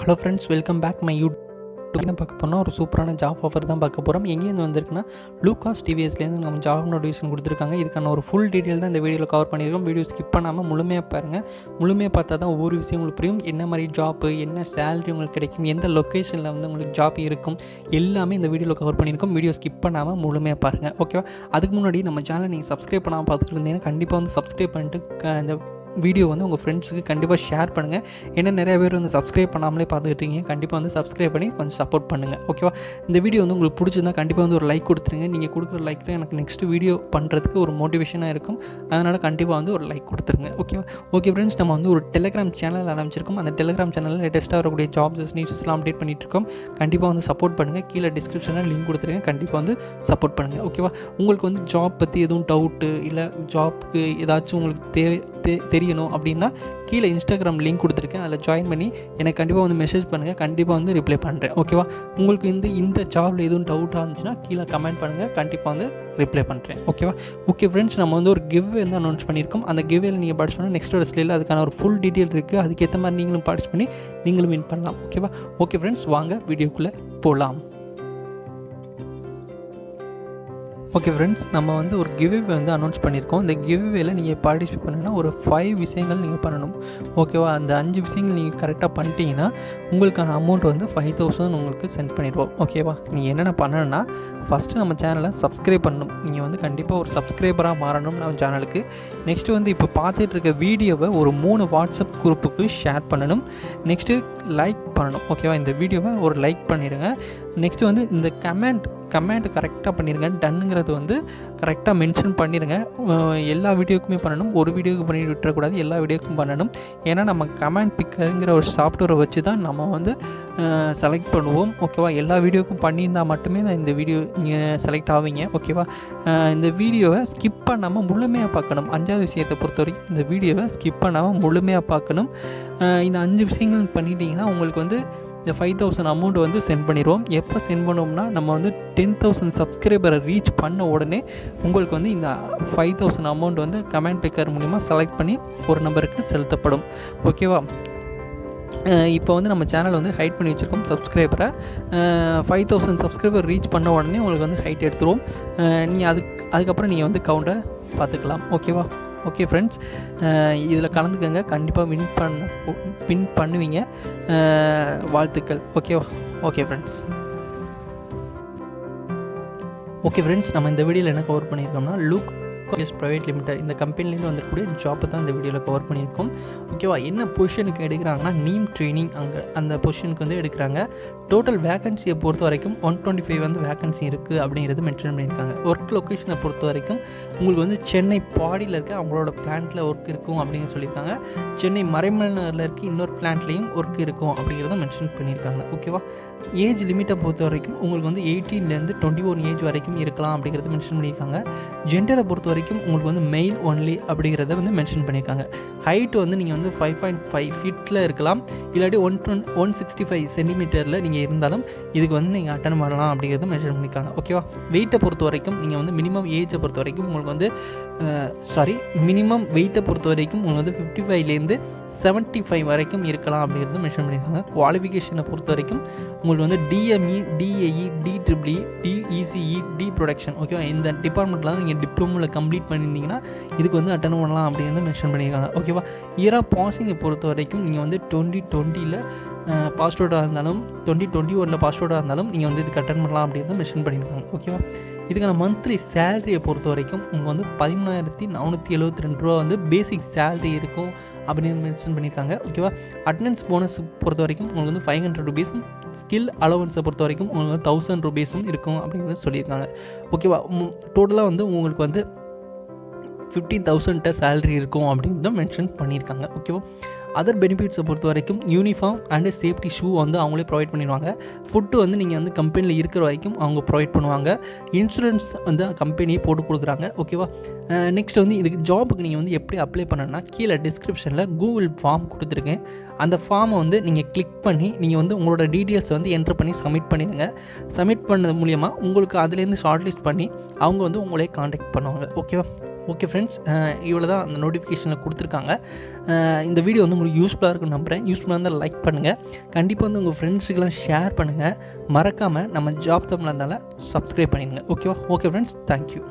Hello friends, welcome back my YouTube. என்ன பார்க்க போனால் ஒரு சூப்பரான ஜாப் ஆஃபர் தான் பார்க்க போகிறோம். எங்கேருந்து வந்திருக்குன்னா லூகாஸ் டிவிஎஸ்லேருந்து நம்ம ஜாப் நோட்டிஃபிகேஷன் கொடுத்துருக்காங்க. இதுக்கான ஒரு ஃபுல் டீட்டெயில் தான் இந்த வீடியோவில் கவர் பண்ணியிருக்கோம். வீடியோ ஸ்கிப் பண்ணாமல் முழுமையாக பாருங்கள். முழுமையாக பார்த்தா தான் ஒவ்வொரு விஷயம் உங்களுக்கு புரியும். என்ன மாதிரி ஜாப்பு, என்ன சேலரி உங்களுக்கு கிடைக்கும், எந்த லொக்கேஷனில் வந்து உங்களுக்கு ஜாப் இருக்கும், எல்லாமே இந்த வீடியோவில் கவர் பண்ணியிருக்கோம். வீடியோ ஸ்கிப் பண்ணாமல் முழுமையாக பாருங்கள், ஓகேவா? அதுக்கு முன்னாடி நம்ம சேனலை நீங்கள் சப்ஸ்கிரைப் பண்ணாமல் பார்த்துட்டு இருந்தீங்கன்னா கண்டிப்பாக வந்து சப்ஸ்கிரைப் பண்ணிட்டு இந்த வீடியோ வந்து உங்கள் ஃப்ரெண்ட்ஸுக்கு கண்டிப்பாக ஷேர் பண்ணுங்கள். ஏன்னா நிறைய பேர் வந்து சப்ஸ்கிரைப் பண்ணாமலே பார்த்துக்கிட்டீங்க. கண்டிப்பாக வந்து சப்ஸ்கிரைப் பண்ணி கொஞ்சம் சப்போர்ட் பண்ணுங்கள், ஓகேவா? இந்த வீடியோ வந்து உங்களுக்கு பிடிச்சிருந்தா கண்டிப்பாக வந்து ஒரு லைக் கொடுத்துருங்க. நீங்கள் கொடுக்குற லைக் தான் எனக்கு நெக்ஸ்ட் வீடியோ பண்ணுறதுக்கு ஒரு மோட்டிவேஷனாக இருக்கும். அதனால் கண்டிப்பாக வந்து ஒரு லைக் கொடுத்துருங்க, ஓகேவா? ஓகே ஃப்ரெண்ட்ஸ், நம்ம வந்து ஒரு டெலிகிராம் சேனல் ஆரம்பிச்சிருக்கோம். அந்த டெலிகிராம் சேனலில் லேட்டஸ்ட்டாக வரக்கூடிய ஜாப்ஸ் நியூஸ்லாம் அப்டேட் பண்ணிகிட்ருக்கோம். கண்டிப்பாக வந்து சப்போர்ட் பண்ணுங்கள். கீழே டிஸ்கிரிப்ஷனில் லிங்க் கொடுத்துருங்க. கண்டிப்பாக வந்து சப்போர்ட் பண்ணுங்கள், ஓகேவா? உங்களுக்கு வந்து ஜாப் பற்றி எதுவும் டவுட்டு இல்லை ஜாப்க்கு ஏதாச்சும் உங்களுக்கு தெரியணும் அப்படின்னா கீழே இன்ஸ்டாகிராம் லிங்க் கொடுத்துருக்கேன். அதில் ஜாயின் பண்ணி எனக்கு கண்டிப்பாக வந்து மெசேஜ் பண்ணுங்கள். கண்டிப்பாக வந்து ரிப்ளை பண்ணுறேன், ஓகேவா? உங்களுக்கு இந்த ஜாபில் எதுவும் டவுட்டாக இருந்துச்சுன்னா கீழே கமெண்ட் பண்ணுங்கள். கண்டிப்பாக வந்து ரிப்ளை பண்ணுறேன், ஓகேவா? ஓகே ஃப்ரெண்ட்ஸ், நம்ம வந்து ஒரு கிவ்வே வந்து அனௌன்ஸ் பண்ணியிருக்கோம். அந்த கிவ்வேல நீங்கள் பார்ட்டிஸ் பண்ணால் நெக்ஸ்ட் ஒரு ஸ்லேயில் அதுக்கான ஒரு ஃபுல் டீட்டெயில் இருக்குது. அதுக்கேற்ற மாதிரி நீங்களும் பார்ட்டிஸ் பண்ணி நீங்களும் வின் பண்ணலாம், ஓகேவா? ஓகே ஃப்ரெண்ட்ஸ், வாங்க வீடியோக்குள்ளே போகலாம். ஓகே ஃப்ரெண்ட்ஸ், நம்ம வந்து ஒரு கிவ்வே வந்து அனௌன்ஸ் பண்ணியிருக்கோம். இந்த கிவ்வேல நீங்கள் பார்ட்டிசிபேட் பண்ணணும்னா ஒரு 5 விஷயங்கள் நீங்கள் பண்ணணும், ஓகேவா? அந்த 5 விஷயங்கள் நீங்கள் கரெக்டாக பண்ணிட்டீங்கன்னா உங்களுக்கான அமௌண்ட் வந்து 5000 உங்களுக்கு சென்ட் பண்ணிடுவோம், ஓகேவா? நீங்கள் என்னென்ன பண்ணணும்னா ஃபஸ்ட்டு நம்ம சேனலை சப்ஸ்கிரைப் பண்ணணும். நீங்கள் வந்து கண்டிப்பாக ஒரு சப்ஸ்கிரைபராக மாறணும் நம்ம சேனலுக்கு. நெக்ஸ்ட்டு வந்து இப்போ பார்த்துட்டு இருக்க வீடியோவை ஒரு 3 வாட்ஸ்அப் குரூப்புக்கு ஷேர் பண்ணணும். நெக்ஸ்ட்டு லைக் பண்ணணும், ஓகேவா? இந்த வீடியோவை ஒரு லைக் பண்ணிடுங்க. நெக்ஸ்ட்டு வந்து இந்த கமெண்ட் கரெக்டாக பண்ணிடுங்க. டன்னுங்கிறது வந்து கரெக்டாக மென்ஷன் பண்ணிடுங்க. எல்லா வீடியோக்குமே பண்ணணும். ஒரு வீடியோக்கு பண்ணிட்டு விட்டுறக்கூடாது, எல்லா வீடியோக்கும் பண்ணணும். ஏன்னா நம்ம கமெண்ட் பிக்கருங்கிற ஒரு சாஃப்ட்வேரை வச்சு தான் நம்ம வந்து செலக்ட் பண்ணுவோம், ஓகேவா? எல்லா வீடியோக்கும் பண்ணியிருந்தால் மட்டுமே தான் இந்த வீடியோ நீங்கள் செலக்ட் ஆவீங்க, ஓகேவா? இந்த வீடியோவை ஸ்கிப் பண்ணாமல் முழுமையாக பார்க்கணும். 5வது விஷயத்தை பொறுத்த வரைக்கும் இந்த வீடியோவை ஸ்கிப் பண்ணாமல் முழுமையாக பார்க்கணும். இந்த 5 விஷயங்கள் பண்ணிட்டீங்கன்னா உங்களுக்கு வந்து இந்த 5000 அமௌண்ட் வந்து சென்ட் பண்ணிடுவோம். எப்போ சென்ட் பண்ணோம்னா நம்ம வந்து 10,000 சப்ஸ்கிரைபரை ரீச் பண்ண உடனே உங்களுக்கு வந்து இந்த 5000 அமௌண்ட் வந்து கமெண்ட் பிக்கர் மூலிமா செலக்ட் பண்ணி ஒரு நம்பருக்கு செலுத்தப்படும், ஓகேவா? இப்போ வந்து நம்ம சேனல் வந்து ஹைட் பண்ணி வச்சுருக்கோம் சப்ஸ்கிரைபரை. 5000 சப்ஸ்கிரைபர் ரீச் பண்ண உடனே உங்களுக்கு வந்து ஹைட் எடுத்துருவோம். நீங்கள் அதுக்கப்புறம் நீங்கள் வந்து கவுண்டை பார்த்துக்கலாம், ஓகேவா? ஓகே ஃப்ரெண்ட்ஸ், இதில் கலந்துக்கங்க. கண்டிப்பாக வின் பண்ணுவீங்க. வாழ்த்துக்கள், ஓகேவா? ஓகே ஃப்ரெண்ட்ஸ், நம்ம இந்த வீடியோவில் என்ன கவர் பண்ணியிருக்கோம்னா லூகாஸ் பிரைவேட் லிமிடெட் இந்த கம்பெனிலேருந்து வந்துக்கூடிய ஜாப்பை தான் இந்த வீடியோவில் கவர் பண்ணியிருக்கோம், ஓகேவா? என்ன பொசிஷனுக்கு எடுக்கிறாங்கன்னா நீம் ட்ரைனிங், அங்கே அந்த பொசிஷனுக்கு வந்து எடுக்கிறாங்க. டோட்டல் வேகன்சியை பொறுத்த வரைக்கும் 125 வந்து வேகன்சி இருக்குது அப்படிங்கிறது மென்ஷன் பண்ணியிருக்காங்க. ஒர்க் லொக்கேஷனை பொறுத்த வரைக்கும் உங்களுக்கு வந்து சென்னை பாடியில் இருக்க அவங்களோட பிளான்ட்டில் ஒர்க் இருக்கும் அப்படின்னு சொல்லியிருக்காங்க. சென்னை மறைமலைநகரில் இருக்க இன்னொரு பிளான்ட்லேயும் ஒர்க் இருக்கும் அப்படிங்கிறத மென்ஷன் பண்ணியிருக்காங்க, ஓகேவா? ஏஜ் லிமிட்டை பொறுத்த வரைக்கும் உங்களுக்கு வந்து 18லேருந்து 21 ஏஜ் வரைக்கும் இருக்கலாம் அப்படிங்கிறது மென்ஷன் பண்ணியிருக்காங்க. ஜெண்டரை பொறுத்த வரைக்கும் உங்களுக்கு வந்து மெயில் ஒன்லி அப்படிங்கிறத வந்து மென்ஷன் பண்ணியிருக்காங்க. ஹைட் வந்து நீங்கள் வந்து 5.5 ஃபீட்டில் இருக்கலாம், இல்லாட்டி 165 சென்டிமீட்டரில் நீங்கள் இருந்தாலும் இதுக்கு வந்து நீங்கள் அட்டன் பண்ணலாம் அப்படிங்கிறத மென்ஷன் பண்ணியிருக்காங்க, ஓகேவா? வெயிட்டை பொறுத்த வரைக்கும் நீங்கள் வந்து மினிமம் ஏஜை பொறுத்த வரைக்கும் உங்களுக்கு வந்து மினிமம் வெயிட்டை பொறுத்த வரைக்கும் உங்களுக்கு வந்து 55லேருந்து 75 வரைக்கும் இருக்கலாம் அப்படிங்கிறது மென்ஷன் பண்ணியிருக்காங்க. குவாலிஃபிகேஷனை பொறுத்த வரைக்கும் உங்களுக்கு வந்து DME, DAE, DEEE, DECE, D production, ஓகேவா? இந்த டிபார்ட்மெண்ட்டில் தான் நீங்கள் டிப்ளமோவில் கம்ப்ளீட் பண்ணியிருந்தீங்கன்னா இதுக்கு வந்து அட்டன் பண்ணலாம் அப்படிங்கிறது மென்ஷன் பண்ணியிருக்காங்க, ஓகேவா? இயர் ஆஃப் பாசிங்கை பொறுத்த வரைக்கும் நீங்கள் வந்து 2020ல் பாஸ் அவுட்டாக இருந்தாலும் 2021 பாஸ் அவுட்டாக இருந்தாலும் நீங்கள் வந்து இதுக்கு அட்டன் பண்ணலாம் அப்படிங்கிறத மென்ஷன் பண்ணியிருக்காங்க, ஓகேவா? இதுக்கான மந்த்லி சேலரியை பொறுத்த வரைக்கும் உங்களுக்கு வந்து 13,472 ரூபா வந்து பேசிக் சேலரி இருக்கும் அப்படின்னு மென்ஷன் பண்ணியிருக்காங்க, ஓகேவா? அட்டண்டன்ஸ் போனஸ் பொறுத்த வரைக்கும் உங்களுக்கு வந்து 500 ரூபீஸும், ஸ்கில் அலவன்ஸை பொறுத்த வரைக்கும் உங்களுக்கு வந்து 1000 ரூபீஸும் இருக்கும் அப்படிங்கிறத சொல்லியிருக்காங்க, ஓகேவா? டோட்டலாக வந்து உங்களுக்கு வந்து 15,000 சேலரி இருக்கும் அப்படிங்கிறத மென்ஷன் பண்ணியிருக்காங்க, ஓகேவா? அதர் பெனிஃபிட்ஸை பொறுத்த வரைக்கும் யூனிஃபார்ம் அண்டு சேஃப்டி ஷூ வந்து அவங்களே ப்ரொவைட் பண்ணிடுவாங்க. ஃபுட்டு வந்து நீங்கள் வந்து கம்பெனியில் இருக்கிற வரைக்கும் அவங்க ப்ரொவைட் பண்ணுவாங்க. இன்சூரன்ஸ் வந்து கம்பெனியே போட்டு கொடுக்குறாங்க, ஓகேவா? நெக்ஸ்ட் வந்து இதுக்கு ஜாபுக்கு நீங்கள் வந்து எப்படி அப்ளை பண்ணணும்னா கீழே டிஸ்கிரிப்ஷனில் கூகுள் ஃபார்ம் கொடுத்துருக்கேன். அந்த ஃபார்மை வந்து நீங்கள் கிளிக் பண்ணி நீங்கள் வந்து உங்களோட டீட்டெயில்ஸை வந்து என்ட்ரு பண்ணி சப்மிட் பண்ணிடுங்க. சப்மிட் பண்ணது மூலிமா உங்களுக்கு அதுலேருந்து ஷார்ட் லிஸ்ட் பண்ணி அவங்க வந்து உங்களே காண்டாக்ட் பண்ணுவாங்க, ஓகேவா? ஓகே ஃப்ரெண்ட்ஸ், இவ்வளோ தான் அந்த நோட்டிஃபிகேஷனில் கொடுத்துருக்காங்க. இந்த வீடியோ வந்து உங்களுக்கு யூஸ்ஃபுல்லாக இருக்குன்னு நம்புகிறேன். யூஸ்ஃபுல்லாக இருந்தால் லைக் பண்ணுங்கள். கண்டிப்பாக வந்து உங்கள் ஃப்ரெண்ட்ஸுக்கெல்லாம் ஷேர் பண்ணுங்கள். மறக்காமல் நம்ம ஜாப் தமிழ் இருந்தால சப்ஸ்கிரைப் பண்ணிடுங்க. ஓகேவா? Okay friends, thank you.